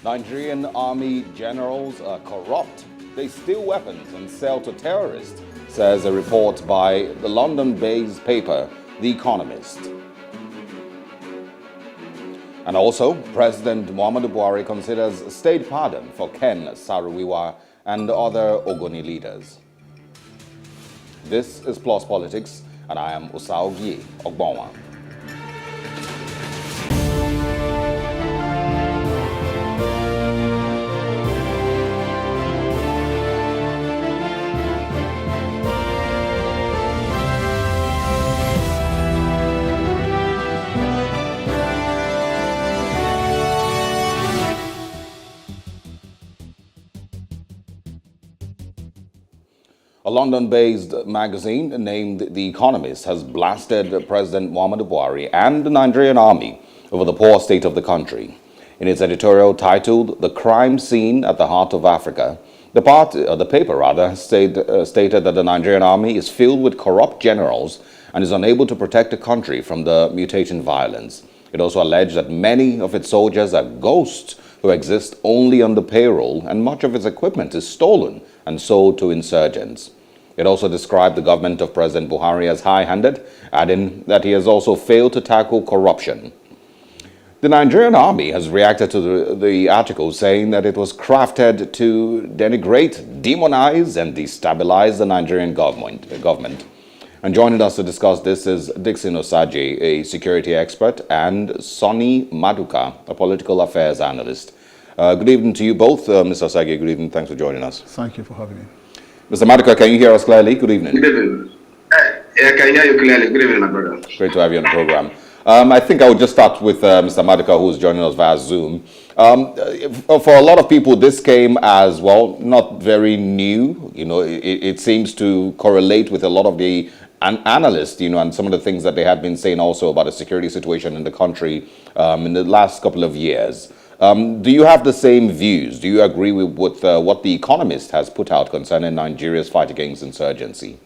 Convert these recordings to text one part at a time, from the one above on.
Nigerian Army generals are corrupt. They steal weapons and sell to terrorists, says a report by the London-based paper, The Economist. And also, President Muhammadu Buhari considers state pardon for Ken Saro-Wiwa and other Ogoni leaders. This is Plus Politics, and I am Osajie Ogbonwa. A London-based magazine named The Economist has blasted President Muhammadu Buhari and the Nigerian Army over the poor state of the country. In its editorial titled "The Crime Scene at the Heart of Africa," the paper stated that the Nigerian Army is filled with corrupt generals and is unable to protect the country from the mutating violence. It also alleged that many of its soldiers are ghosts who exist only on the payroll, and much of its equipment is stolen and sold to insurgents. It also described the government of President Buhari as high-handed, adding that he has also failed to tackle corruption. The Nigerian Army has reacted to the article, saying that it was crafted to denigrate, demonize, and destabilize the Nigerian government. And joining us to discuss this is Dickson Osajie, a security expert, and Sonny Maduka, a political affairs analyst. Good evening to you both. Mr. Osajie, good evening. Thanks for joining us. Thank you for having me. Mr. Maduka, can you hear us clearly? Good evening. Good evening. I can hear you clearly. Good evening, my brother. Great to have you on the program. I think I would just start with Mr. Maduka, who's joining us via Zoom. For a lot of people, this came as, well, not very new. You know, it seems to correlate with a lot of the analysts, you know, and some of the things that they had been saying also about the security situation in the country in the last couple of years. Do you have the same views? Do you agree with what The Economist has put out concerning Nigeria's fight against insurgency?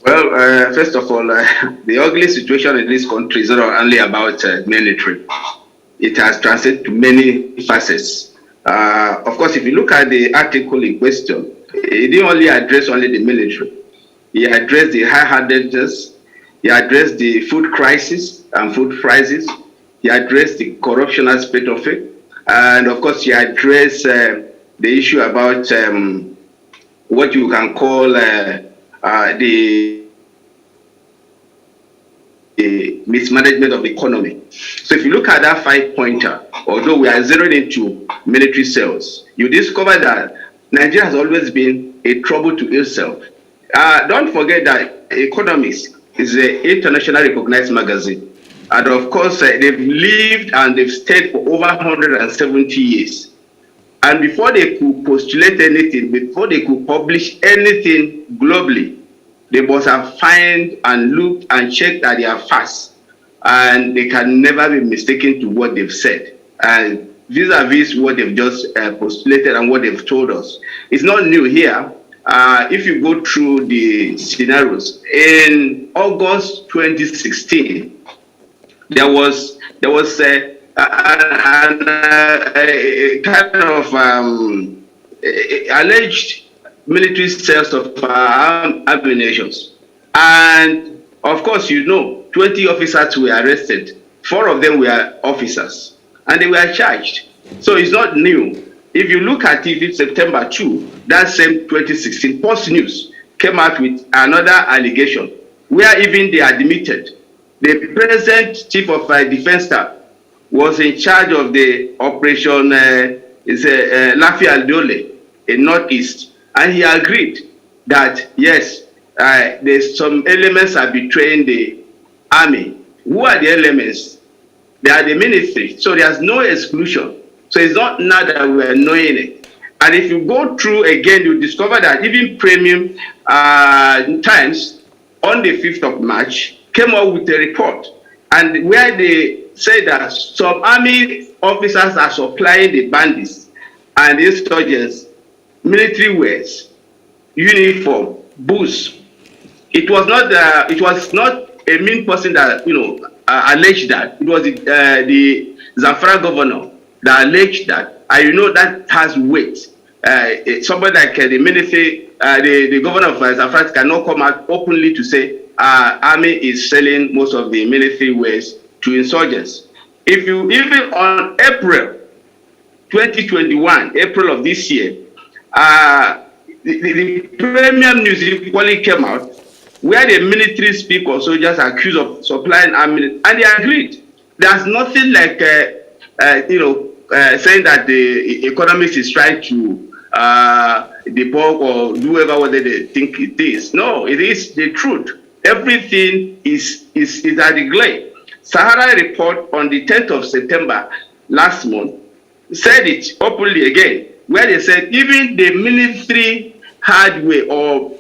Well, first of all, the ugly situation in this country is not only about military. It has translated to many facets. Of course, if you look at the article in question, it didn't only address only the military. He addressed the high-handedness. He addressed the food crisis and food prices. He addressed the corruption aspect of it. And of course, he addressed the issue about what you can call the mismanagement of the economy. So if you look at that 5-pointer, although we are zeroed into military sales, you discover that Nigeria has always been a trouble to itself. Don't forget that Economist is an internationally recognized magazine. And of course, they've lived and they've stayed for over 170 years. And before they could postulate anything, before they could publish anything globally, they must have found and looked and checked at their facts. And they can never be mistaken to what they've said. And vis-a-vis what they've just postulated and what they've told us. It's not new here. If you go through the scenarios, in August 2016, there was a kind of alleged military sales of ammunition. And of course, you know, 20 officers were arrested. 4 of them were officers, and they were charged. So it's not new. If you look at it, in September 2, that same 2016, Post News came out with another allegation where even they admitted the present chief of defense staff was in charge of the operation Lafi Aldole in Northeast, and he agreed that yes, there's some elements are betraying the army. Who are the elements? They are the ministry. So there's no exclusion. So it's not now that we're knowing it. And if you go through again, you discover that even Premium Times on the 5th of March came up with a report, and where they say that some army officers are supplying the bandits and the insurgents military wears, uniform, boots. It was not a mean person that alleged that. It was the Zamfara governor that allege that, and that has weight. Somebody like the military, the governor of South Africa cannot come out openly to say army is selling most of the military wares to insurgents. If you even on April 2021, April of this year, the premium news equally came out where the military speak or soldiers are accused of supplying army, and they agreed. There's nothing like saying that the Economist is trying to debunk or do whatever they think it is. No, it is the truth. Everything is at the glare. Sahara report on the 10th of September last month said it openly again, where they said even the military hardware or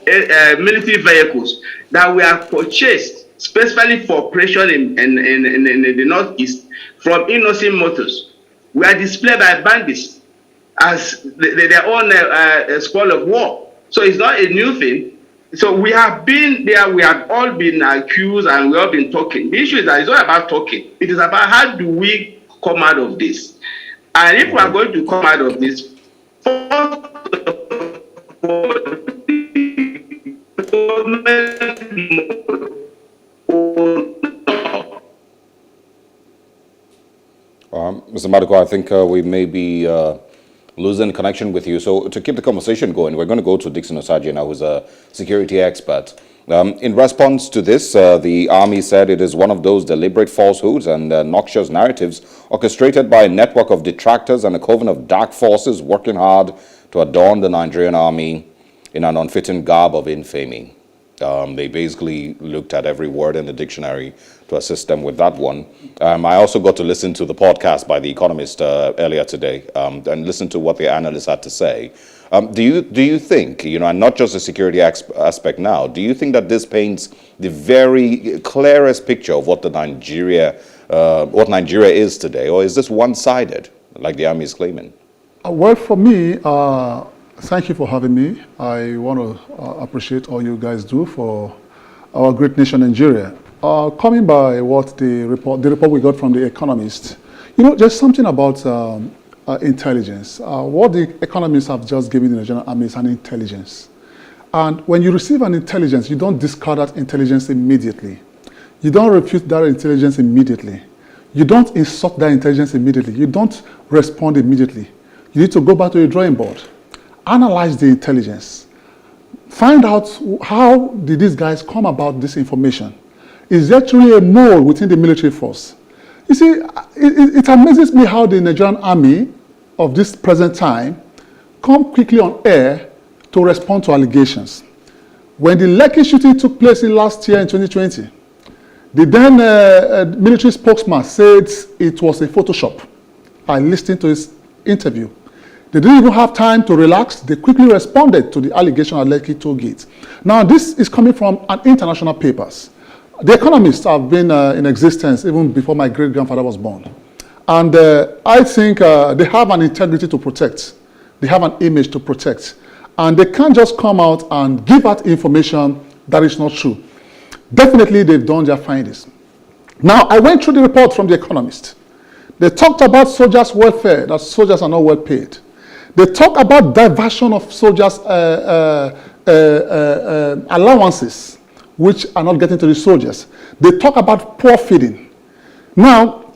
military vehicles that were purchased specifically for operation in the northeast from innocent motors were displayed by bandits as their own spoil of war. So it's not a new thing. So we have been there, we have all been accused, and we have been talking. The issue is that it's not about talking. It is about how do we come out of this. And if we are going to come out of this, Mr. Maduko, I think we may be losing connection with you. So to keep the conversation going, we're going to go to Dickson Osajie now, who's a security expert. In response to this, the Army said it is one of those deliberate falsehoods and noxious narratives orchestrated by a network of detractors and a coven of dark forces working hard to adorn the Nigerian Army in an unfitting garb of infamy. They basically looked at every word in the dictionary to assist them with that one. I also got to listen to the podcast by The Economist earlier today and listen to what the analysts had to say. Do you think, and not just the security aspect now, do you think that this paints the very clearest picture of what Nigeria is today, or is this one-sided, like the Army is claiming? Well, for me, thank you for having me. I want to appreciate all you guys do for our great nation, Nigeria. Coming by what the report we got from The Economist, there's something about intelligence. What the economists have just given the Nigerian Army is an intelligence. And when you receive an intelligence, you don't discard that intelligence immediately. You don't refute that intelligence immediately. You don't insult that intelligence immediately. You don't respond immediately. You need to go back to your drawing board. Analyze the intelligence. Find out how did these guys come about this information. Is there truly a mole within the military force? You see, it amazes me how the Nigerian Army of this present time come quickly on air to respond to allegations. When the Lekki shooting took place last year in 2020, the then military spokesman said it was a Photoshop. I listened to his interview. They didn't even have time to relax. They quickly responded to the allegation at Lekki toll gate. Now, this is coming from an international papers. The Economists have been in existence even before my great-grandfather was born. And I think they have an integrity to protect. They have an image to protect. And they can't just come out and give out information that is not true. Definitely, they've done their findings. Now, I went through the report from The Economist. They talked about soldiers' welfare, that soldiers are not well paid. They talk about diversion of soldiers' allowances, which are not getting to the soldiers. They talk about poor feeding. Now,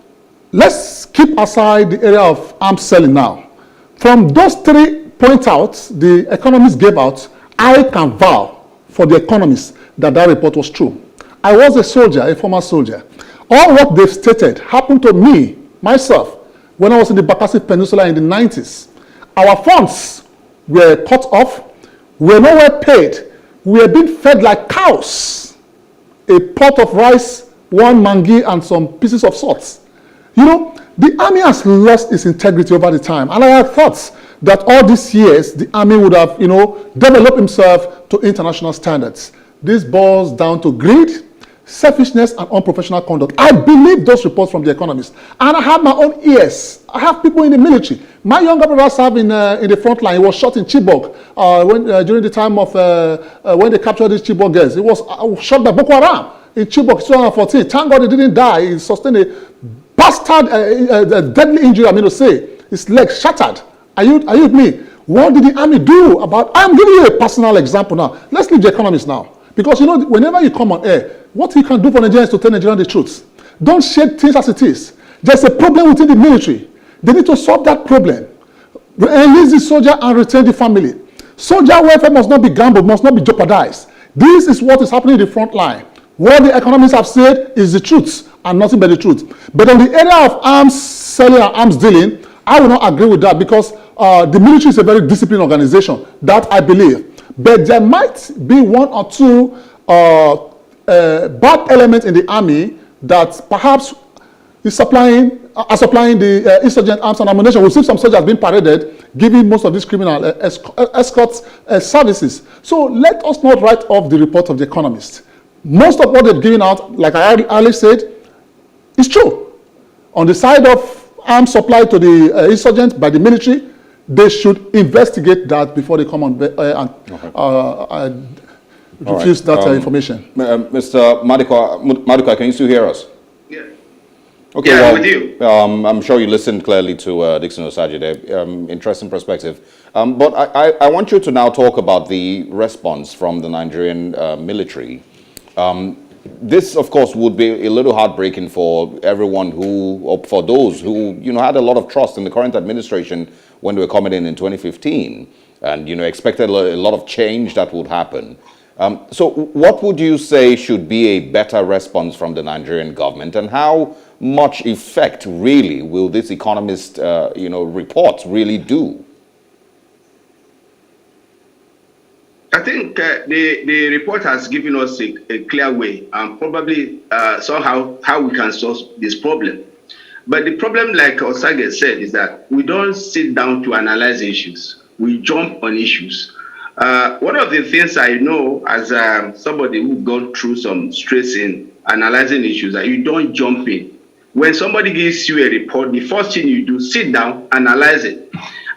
let's keep aside the area of arms selling now. From those 3 point outs the Economists gave out, I can vow for The Economist that report was true. I was a soldier, a former soldier. All what they've stated happened to me, myself, when I was in the Bakassi Peninsula in the 90s. Our funds were cut off, we were nowhere paid, we were being fed like cows. A pot of rice, 1 mangi, and some pieces of salt. The army has lost its integrity over the time, and I had thought that all these years the army would have, developed himself to international standards. This boils down to greed, selfishness, and unprofessional conduct. I believe those reports from The Economist, and I have my own ears. I have people in the military. My younger brother served in the front line. He was shot in Chibok during the time of when they captured these Chibok girls. He was shot by Boko Haram in Chibok 2014. Thank God he didn't die. He sustained a bastard, deadly injury, to say, his legs shattered. Are you with me? What did the army do about? I'm giving you a personal example now. Let's leave the Economist now, because you know whenever you come on air, what you can do for Nigerians is to tell Nigerians the truth. Don't shade things as it is. There's a problem within the military. They need to solve that problem. Release the soldier and retain the family. Soldier welfare must not be gambled, must not be jeopardized. This is what is happening in the front line. What the economists have said is the truth and nothing but the truth. But on the area of arms selling and arms dealing, I will not agree with that, because the military is a very disciplined organization, that I believe. But there might be one or two bad elements in the army that perhaps is supplying the insurgent arms and ammunition. We've seen some soldiers being paraded, giving most of these criminal escort services. So let us not write off the report of The Economist. Most of what they've given out, like I earlier said, is true. On the side of arms supplied to the insurgents by the military, they should investigate that before they come on and refuse that information. Mr. Maduka, can you still hear us? Yeah. Okay, yeah, well, with you. I'm sure you listened clearly to Dickson Osajie there. Interesting perspective. But I want you to now talk about the response from the Nigerian military. This, of course, would be a little heartbreaking for everyone or for those who, had a lot of trust in the current administration when they were coming in 2015, and, expected a lot of change that would happen. So what would you say should be a better response from the Nigerian government, and how much effect really will this Economist, report really do? I think the report has given us a clear way and probably somehow how we can solve this problem. But the problem, like Osajie said, is that we don't sit down to analyze issues. We jump on issues. One of the things I know as somebody who's gone through some stress in analyzing issues, that you don't jump in. When somebody gives you a report, the first thing you do, sit down, analyze it.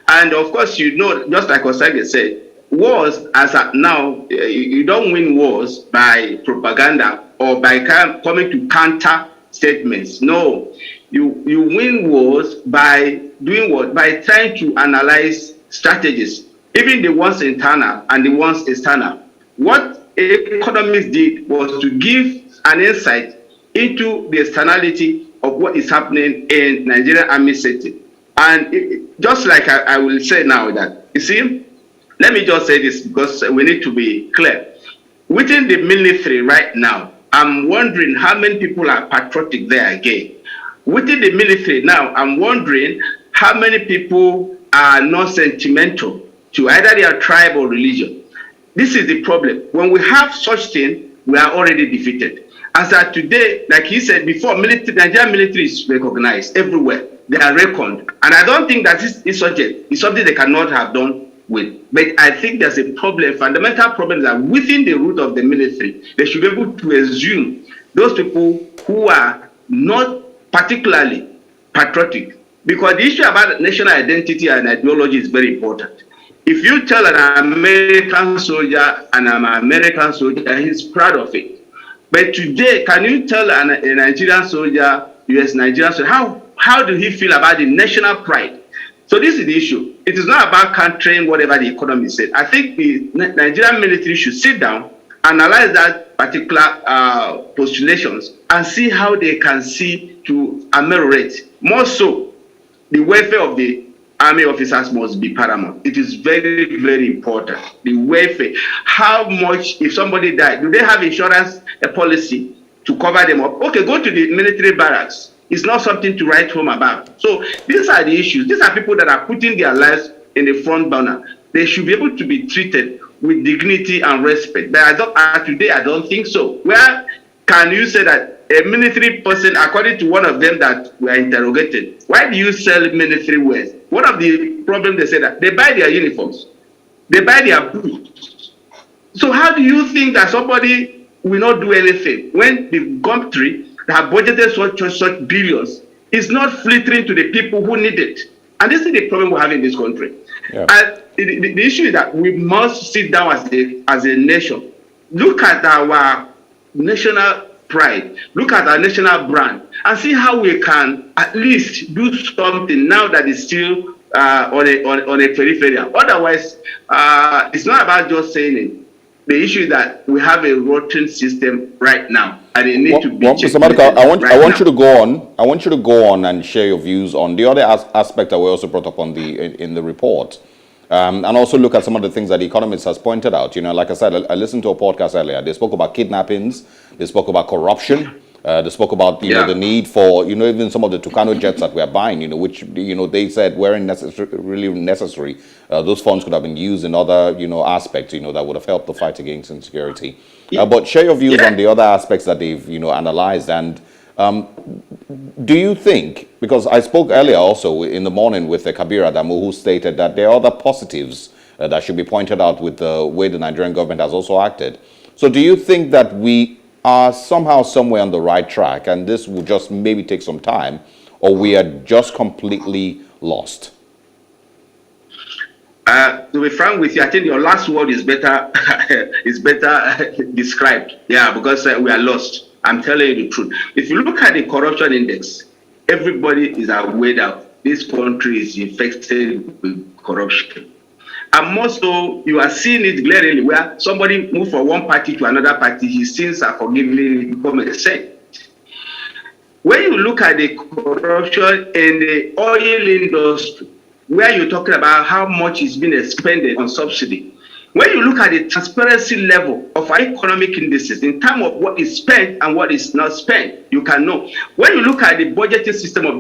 And of course, just like Osajie said, wars, as of now, you don't win wars by propaganda or by coming to counter statements. No, you win wars by doing what? By trying to analyze strategies, even the ones internal and the ones external. What Economist did was to give an insight into the externality of what is happening in Nigerian Army setting. And just like I will say now that, you see, let me just say this because we need to be clear. Within the military right now, I'm wondering how many people are patriotic there again. Within the military now, I'm wondering how many people are not sentimental to either their tribe or religion. This is the problem. When we have such thing, we are already defeated. As of today, like he said before, Nigerian military is recognized everywhere. They are reckoned. And I don't think that this insurgent is something they cannot have done with. But I think there's a problem, fundamental problem, that within the root of the military, they should be able to assume those people who are not particularly patriotic. Because the issue about national identity and ideology is very important. If you tell an American soldier, and I'm an American soldier, he's proud of it. But today, can you tell a Nigerian soldier, US Nigerian soldier, how do he feel about the national pride? So this is the issue. It is not about countering whatever the economy said. I think the Nigerian military should sit down, analyze that particular postulations, and see how they can see to ameliorate. More so, the welfare of the army officers must be paramount. It is very, very important. The welfare. How much, if somebody died, do they have insurance policy to cover them up? Okay, go to the military barracks. It's not something to write home about. So these are the issues. These are people that are putting their lives in the front burner. They should be able to be treated with dignity and respect. But today, I don't think so. Where can you say that a military person, according to one of them that were interrogated, why do you sell military wares? One of the problems, they say that they buy their uniforms, they buy their boots. So how do you think that somebody will not do anything when the country that have budgeted such billions is not filtering to the people who need it? And this is the problem we have in this country. Yeah. And the issue is that we must sit down as a nation, look at our national pride, look at our national brand, and see how we can at least do something now that is still on a peripheral. Otherwise, it's not about just saying it. The issue is that we have a rotten system right now, and it needs to be checked. Mr. Maduka, I want you to go on. I want you to go on and share your views on the other aspect that we also brought up on in the report, and also look at some of the things that the Economist has pointed out. You know, like I said, I listened to a podcast earlier. They spoke about kidnappings. They spoke about corruption. They spoke about know the need for even some of the Tucano jets that we're buying, which they said weren't really necessary. Those funds could have been used in other aspects that would have helped the fight against insecurity. But share your views on the other aspects that they've analyzed. And do you think, because I spoke earlier also in the morning with Kabir Adamu, who stated that there are other positives that should be pointed out with the way the Nigerian government has also acted. So do you think that we are somehow somewhere on the right track and this will just maybe take some time, or we are just completely lost? To be frank with you, I think your last word is better described. Yeah, because we are lost. I'm telling you the truth. If you look at the corruption index, everybody is aware that this country is infected with corruption. And more so, you are seeing it glaringly where somebody moves from one party to another party, his sins are forgiven, become a saint. When you look at the corruption in the oil industry, where you're talking about how much is being expended on subsidy, when you look at the transparency level of our economic indices in terms of what is spent and what is not spent, you can know. When you look at the budgeting system of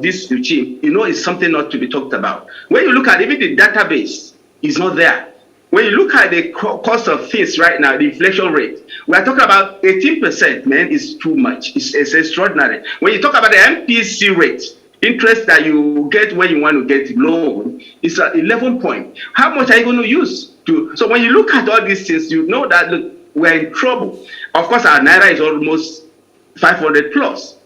this regime, it's something not to be talked about. When you look at even the database, it's not there. When you look at the cost of things right now, the inflation rate, we are talking about 18%, man, is too much. It's extraordinary. When you talk about the MPC rate, interest that you get when you want to get loan, is 11 point. How much are you going to use? So when you look at all these things, you know that look, we're in trouble. Of course, our Naira is almost 500 plus.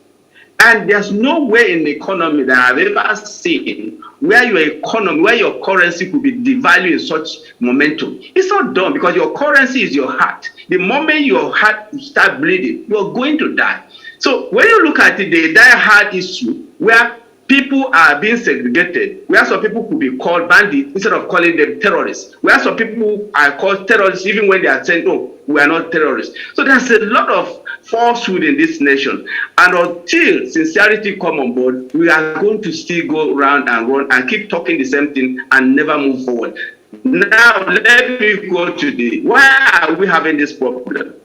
And there's no way in the economy that I've ever seen where your currency could be devalued in such momentum. It's not done because your currency is your heart. The moment your heart starts bleeding, you're going to die. So when you look at it, the die-hard issue where people are being segregated, where some people could be called bandits instead of calling them terrorists, where some people are called terrorists even when they are saying, oh, we are not terrorists. So there's a lot of falsehood in this nation. And until sincerity come on board, we are going to still go round and run and keep talking the same thing and never move forward. Now, let me go to why are we having this problem?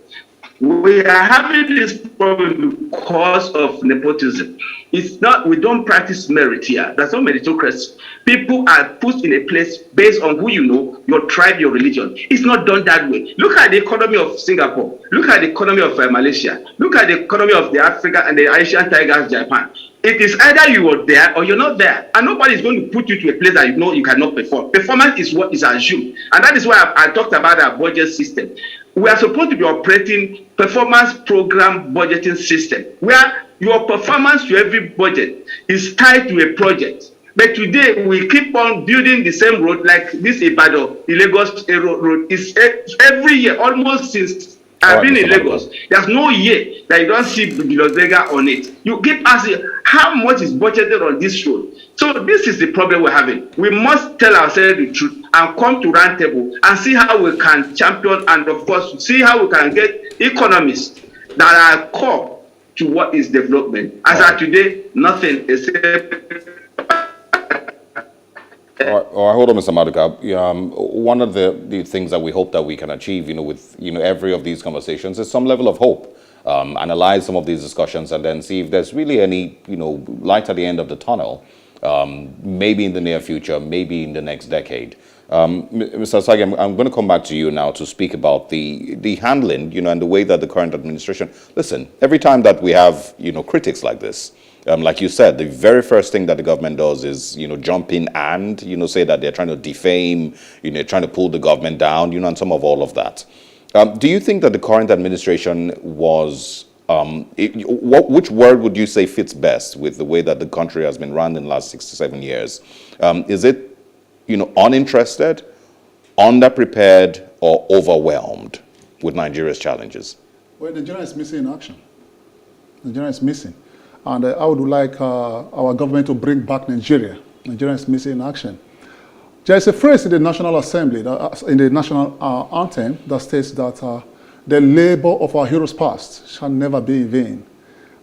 We are having this problem because of nepotism. It's not, we don't practice merit here. There's no meritocracy. People are put in a place based on who you know, your tribe, your religion. It's not done that way. Look at the economy of Singapore. Look at the economy of Malaysia. Look at the economy of the Africa and the Asian tigers, Japan. It is either you are there or you're not there. And nobody is going to put you to a place that you know you cannot perform. Performance is what is assumed. And that is why I talked about our budget system. We are supposed to be operating performance program budgeting system where your performance to every budget is tied to a project. But today we keep on building the same road like this Ibadan, the Lagos road is every year, almost since I've been in Lagos. There's no year that you don't see Bilosega on it. You keep asking how much is budgeted on this road. So this is the problem we're having. We must tell ourselves the truth and come to round table and see how we can champion and of course see how we can get economists that are core to what is development. As of today, nothing except. All right, hold on, Mr. Maduka. One of the things that we hope that we can achieve, with every of these conversations is some level of hope. Analyze some of these discussions and then see if there's really any light at the end of the tunnel. Maybe in the near future, maybe in the next decade. Mr. Osajie, I'm going to come back to you now to speak about the handling, and the way that the current administration. Listen, every time that we have critics like this. Like you said, the very first thing that the government does is, jump in and, say that they're trying to defame, trying to pull the government down, and some of all of that. Do you think that the current administration was, which word would you say fits best with the way that the country has been run in the last 6 to 7 years? Is it, uninterested, underprepared, or overwhelmed with Nigeria's challenges? Well, Nigeria is missing in action. Nigeria is missing. And I would like our government to bring back Nigeria. Nigeria is missing in action. There is a phrase in the National Assembly, in the national anthem, that states that the labor of our heroes past shall never be in vain.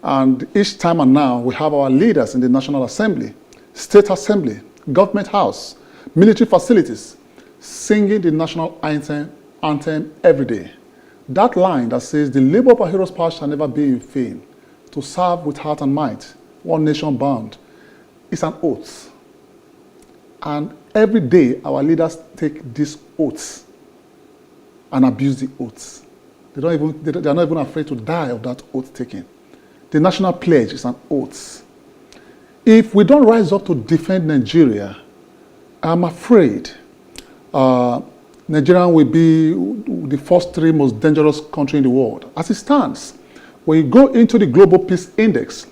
And each time and now, we have our leaders in the National Assembly, State Assembly, Government House, military facilities, singing the national anthem every day. That line that says, the labor of our heroes past shall never be in vain, to serve with heart and might, one nation bound, is an oath. And every day, our leaders take these oaths and abuse the oaths. They are not even afraid to die of that oath taking. The national pledge is an oath. If we don't rise up to defend Nigeria, I'm afraid Nigeria will be the first 3 most dangerous country in the world. As it stands, when you go into the Global Peace Index,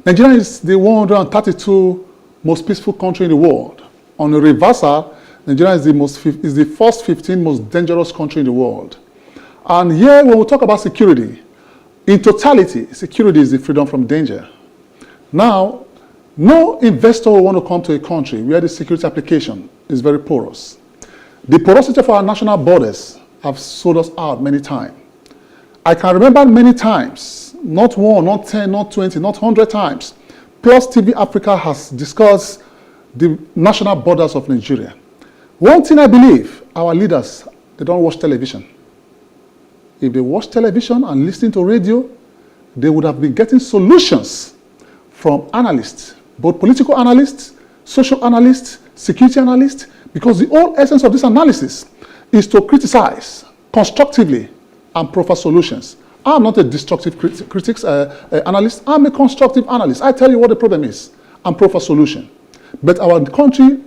Nigeria is the 132 most peaceful country in the world. On the reversal, Nigeria is the first 15 most dangerous country in the world. And here, when we talk about security, in totality, security is the freedom from danger. Now, no investor will want to come to a country where the security application is very porous. The porosity of our national borders have sold us out many times. I can remember many times, not 1, not 10, not 20, not 100 times, Plus TV Africa has discussed the national borders of Nigeria. One thing I believe, our leaders, they don't watch television. If they watch television and listen to radio, they would have been getting solutions from analysts, both political analysts, social analysts, security analysts, because the whole essence of this analysis is to criticize constructively and proffer solutions. I'm not a destructive analyst. I'm a constructive analyst. I tell you what the problem is and proffer solution. But our country,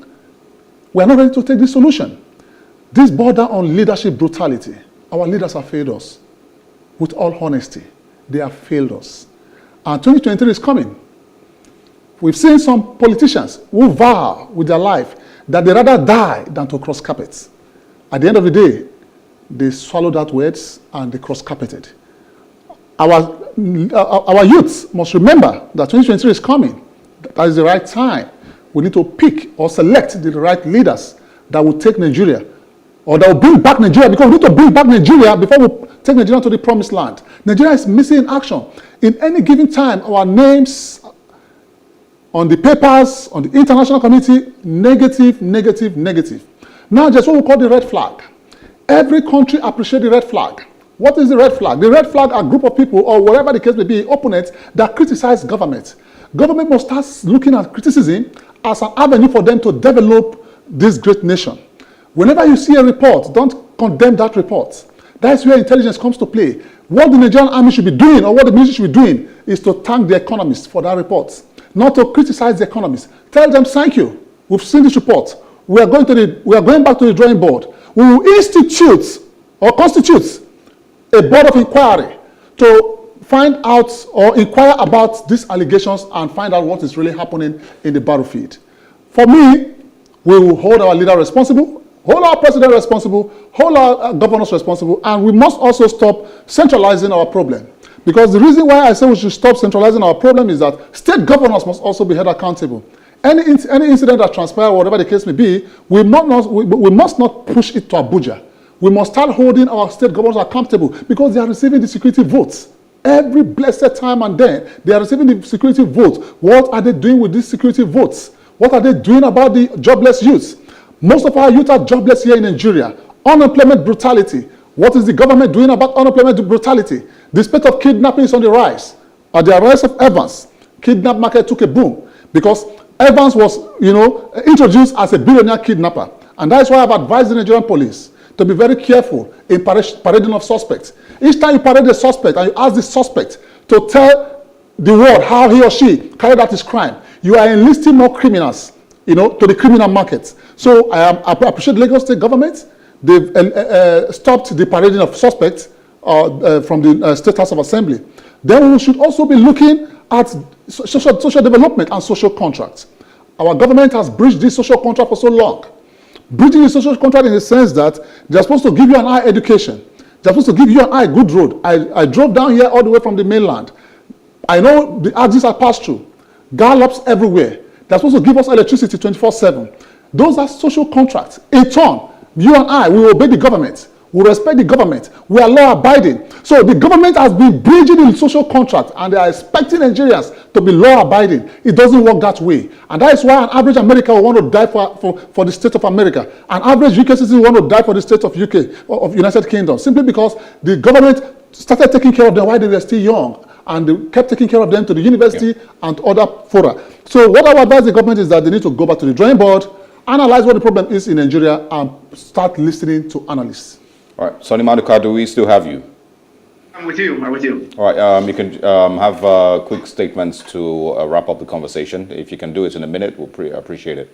we are not ready to take this solution. This border on leadership brutality. Our leaders have failed us. With all honesty, they have failed us. And 2023 is coming. We've seen some politicians who vow with their life that they rather die than to cross carpets. At the end of the day, they swallowed that words and they cross-carpeted. Our youths must remember that 2023 is coming. That is the right time. We need to pick or select the right leaders that will take Nigeria, or that will bring back Nigeria, because we need to bring back Nigeria before we take Nigeria to the promised land. Nigeria is missing in action. In any given time, our names on the papers, on the international community, negative, negative, negative. Now, just what we call the red flag. Every country appreciates the red flag. What is the red flag? The red flag are a group of people, or whatever the case may be, opponents that criticize government. Government must start looking at criticism as an avenue for them to develop this great nation. Whenever you see a report, don't condemn that report. That's where intelligence comes to play. What the Nigerian Army should be doing, or what the military should be doing, is to thank the Economist for that report, not to criticize the Economist. Tell them, thank you. We've seen this report. We are going back to the drawing board. We will institute or constitute a board of inquiry to find out or inquire about these allegations and find out what is really happening in the battlefield. For me, we will hold our leader responsible, hold our president responsible, hold our governors responsible, and we must also stop centralizing our problem. Because the reason why I say we should stop centralizing our problem is that state governors must also be held accountable. Any incident that transpires, whatever the case may be, we must not push it to Abuja. We must start holding our state governors accountable, because they are receiving the security votes. Every blessed time and then, they are receiving the security votes. What are they doing with these security votes? What are they doing about the jobless youths? Most of our youth are jobless here in Nigeria. Unemployment brutality. What is the government doing about unemployment brutality? The spate of kidnapping is on the rise. At the arrest of Evans, kidnap market took a boom, because Evans was, introduced as a billionaire kidnapper. And that's why I've advised the Nigerian police to be very careful in parading of suspects. Each time you parade a suspect and you ask the suspect to tell the world how he or she carried out his crime, you are enlisting more criminals, to the criminal market. So I appreciate the Lagos State government. They've stopped the parading of suspects from the State House of Assembly. Then we should also be looking at social development and social contracts. Our government has breached this social contract for so long. Breaching the social contract in the sense that they're supposed to give you an eye education. They're supposed to give you an eye good road. I drove down here all the way from the mainland. I know the axes are passed through. Gallops everywhere. They're supposed to give us electricity 24/7. Those are social contracts. In turn, you and I, we obey the government. We respect the government. We are law-abiding. So the government has been bridging the social contract, and they are expecting Nigerians to be law-abiding. It doesn't work that way. And that is why an average American will want to die for the state of America. An average UK citizen will want to die for the state of UK, of United Kingdom, simply because the government started taking care of them while they were still young, and they kept taking care of them to the university and other fora. So what I would advise the government is that they need to go back to the drawing board, analyze what the problem is in Nigeria, and start listening to analysts. All right, Sonny Maduka, do we still have you? I'm with you. I'm with you. All right, you can have quick statements to wrap up the conversation. If you can do it in a minute, we'll appreciate it.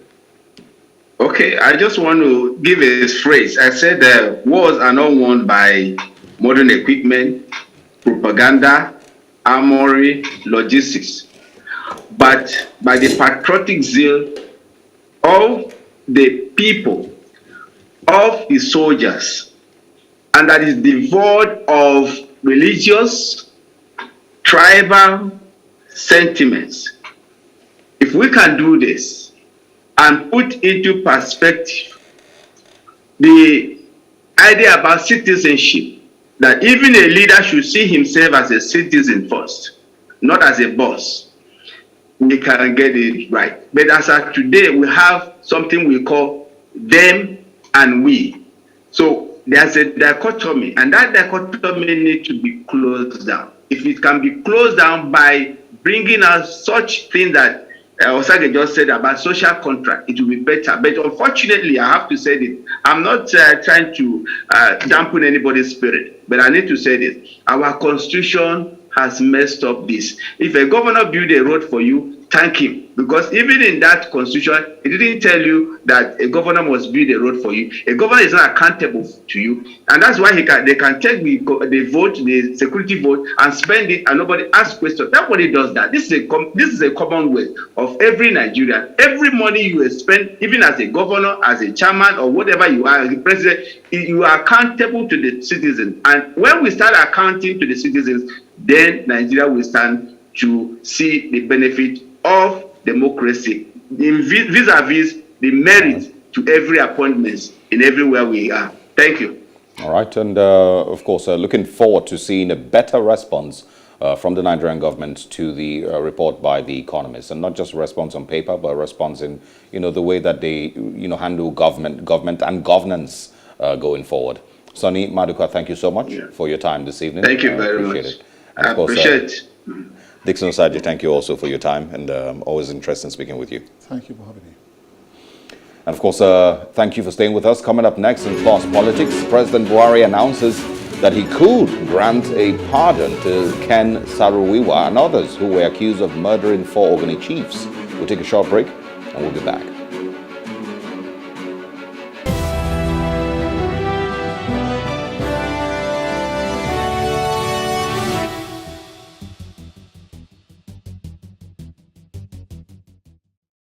Okay, I just want to give a phrase. I said wars are not won by modern equipment, propaganda, armory, logistics, but by the patriotic zeal of the people, of the soldiers, and that is devoid of religious, tribal sentiments. If we can do this and put into perspective the idea about citizenship, that even a leader should see himself as a citizen first, not as a boss, we can get it right. But as of today, we have something we call them and we. So there's a dichotomy, and that dichotomy needs to be closed down. If it can be closed down by bringing out such thing that Osajie just said about social contract, it will be better. But unfortunately, I have to say this. I'm not trying to dampen anybody's spirit, but I need to say this. Our constitution has messed up this. If a governor build a road for you, thank him, because even in that constitution, it didn't tell you that a governor must build a road for you. A governor is not accountable to you, and that's why they can take the vote, the security vote, and spend it, and nobody asks questions. Nobody does that. This is a commonwealth of every Nigerian. Every money you spend, even as a governor, as a chairman, or whatever you are, as a president, you are accountable to the citizens. And when we start accounting to the citizens, then Nigeria will stand to see the benefit of democracy, vis-a-vis the merit to every appointment in everywhere we are. Thank you. All right, and of course, looking forward to seeing a better response from the Nigerian government to the report by the Economist, and not just a response on paper, but a response in the way that they handle government and governance going forward. Sonny Maduka, thank you so much for your time this evening. Thank you very much. It. And I appreciate it. Dickson, Osajie, thank you also for your time, and always interested in speaking with you. Thank you for having me. And of course, thank you for staying with us. Coming up next in Fast Politics, President Buhari announces that he could grant a pardon to Ken Saruwiwa and others who were accused of murdering 4 Ogoni chiefs. We'll take a short break and we'll be back.